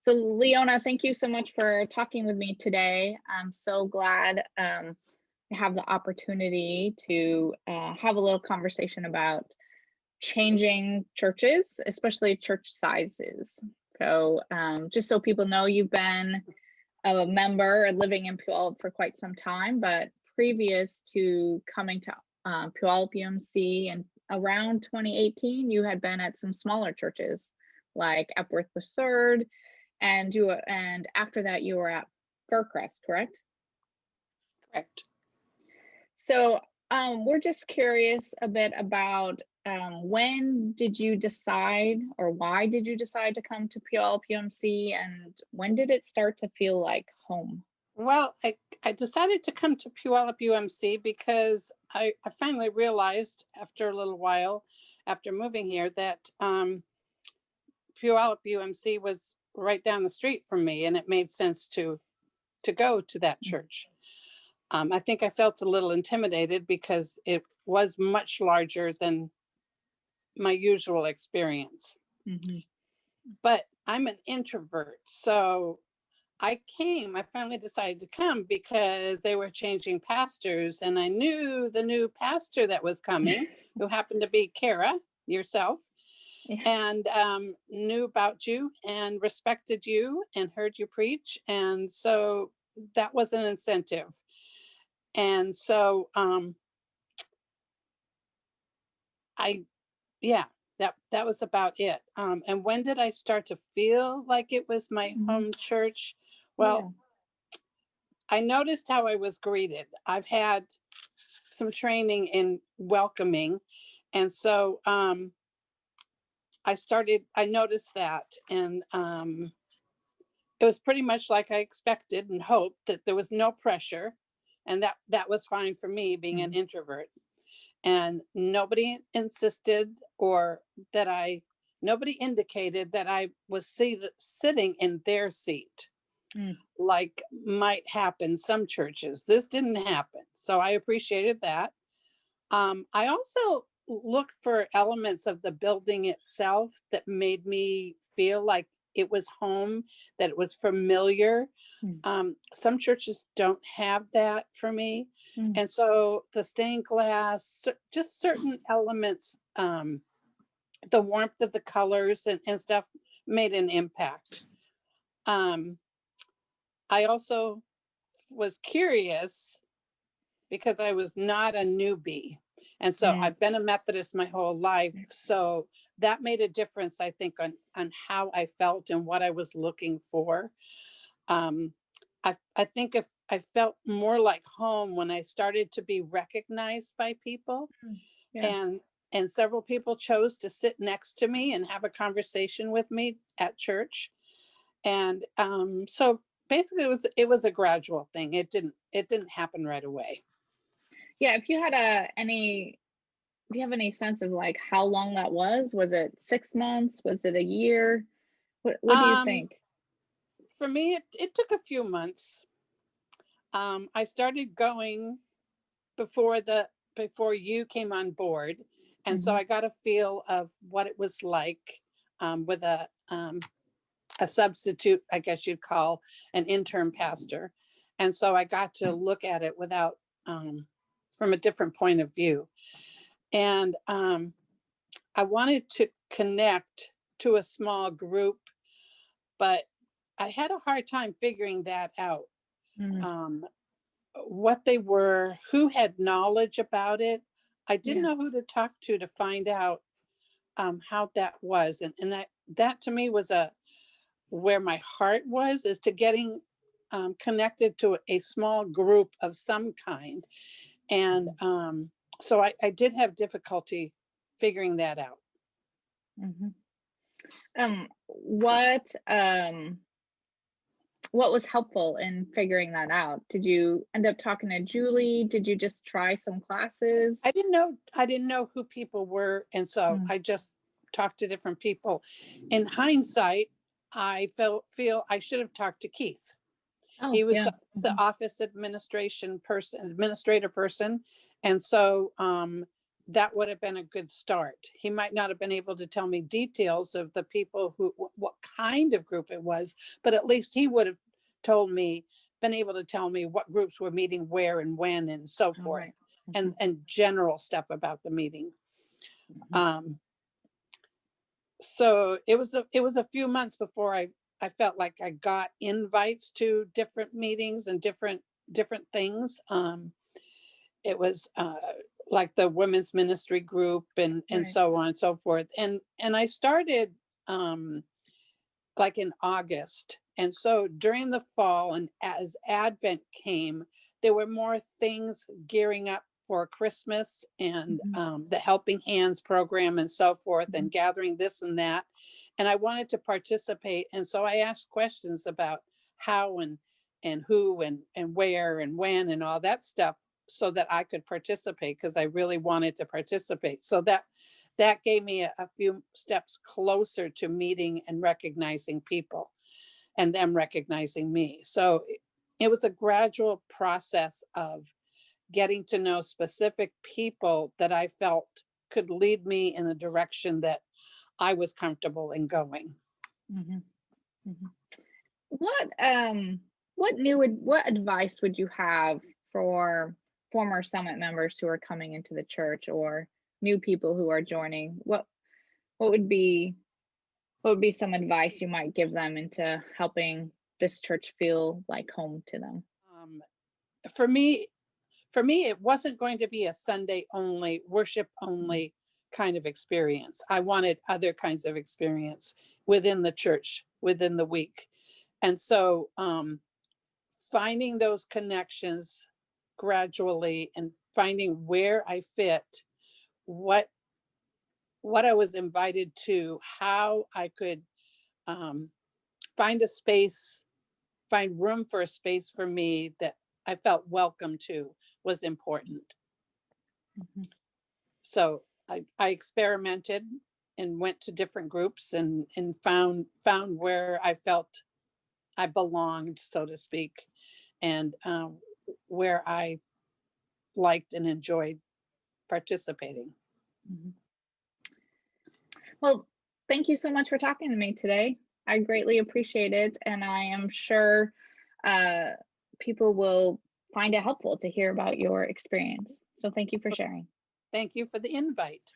So, Leona, thank you so much for talking with me today. I'm so glad to have the opportunity to have a little conversation about changing churches, especially church sizes. So, just so people know, you've been a member living in Puyallup for quite some time, but previous to coming to Puyallup UMC and around 2018, you had been at some smaller churches like Epworth III, and after that you were at Faircrest, correct? Correct. So we're just curious a bit about when did you decide, or why did you decide to come to Puyallup UMC, and when did it start to feel like home? Well, I decided to come to Puyallup UMC because I finally realized after a little while, after moving here, that Puyallup UMC was right down the street from me, and it made sense to go to that church. I think I felt a little intimidated because it was much larger than my usual experience. Mm-hmm. But I'm an introvert, so I finally decided to come because they were changing pastors, and I knew the new pastor that was coming, who happened to be Cara, yourself, and knew about you and respected you and heard you preach. And so that was an incentive. And so that was about it. And when did I start to feel like it was my home church? Well, I noticed how I was greeted. I've had some training in welcoming. And so I noticed that. And it was pretty much like I expected and hoped, that there was no pressure. And that was fine for me, being an introvert. And nobody insisted nobody indicated that I was sitting in their seat. Like might happen some churches. This didn't happen. So I appreciated that. I also looked for elements of the building itself that made me feel like it was home, that it was familiar. Some churches don't have that for me. And so the stained glass, just certain elements, the warmth of the colors and stuff made an impact. I also was curious because I was not a newbie. And so I've been a Methodist my whole life. So that made a difference, I think, on how I felt and what I was looking for. I think if I felt more like home when I started to be recognized by people, and several people chose to sit next to me and have a conversation with me at church. And so basically it was a gradual thing. It didn't happen right away. Yeah, if you had do you have any sense of like how long that was? Was it 6 months? Was it a year? What do you think? For me, it took a few months. I started going before you came on board. And so I got a feel of what it was like with a substitute, I guess you'd call an interim pastor. And so I got to look at it from a different point of view. And I wanted to connect to a small group, but I had a hard time figuring that out. What they were, who had knowledge about it. I didn't know who to talk to find out how that was. And that to me was where my heart was, is to getting connected to a small group of some kind. And so I did have difficulty figuring that out. What was helpful in figuring that out? Did you end up talking to Julie? Did you just try some classes? I didn't know who people were. And so I just talked to different people. In hindsight, I feel I should have talked to Keith. He was the office administrator person. And so that would have been a good start. He might not have been able to tell me details of the people who, what kind of group it was, but at least he would have told me, been able to tell me what groups were meeting where and when and so All forth, right. and general stuff about the meeting. Um, so it was a few months before I felt like I got invites to different meetings and different things. It was like the women's ministry group and Right. so on and so forth. And I started like in August. And so during the fall and as Advent came, there were more things gearing up for Christmas and the Helping Hands program and so forth, and gathering this and that. And I wanted to participate. And so I asked questions about how and who and where and when and all that stuff, so that I could participate, because I really wanted to participate. So that gave me a few steps closer to meeting and recognizing people and them recognizing me. So it was a gradual process of getting to know specific people that I felt could lead me in the direction that I was comfortable in going. What what advice would you have for former Summit members who are coming into the church, or new people who are joining? What would be some advice you might give them into helping this church feel like home to them? For me, it wasn't going to be a Sunday only, worship only kind of experience. I wanted other kinds of experience within the church, within the week. And so finding those connections gradually and finding where I fit, what I was invited to, how I could find a space, find room for a space for me that I felt welcome to, was important. So I experimented and went to different groups and found where I felt I belonged, so to speak, and where I liked and enjoyed participating. Well, thank you so much for talking to me today. I greatly appreciate it, and I am sure people will find it helpful to hear about your experience. So thank you for sharing. Thank you for the invite.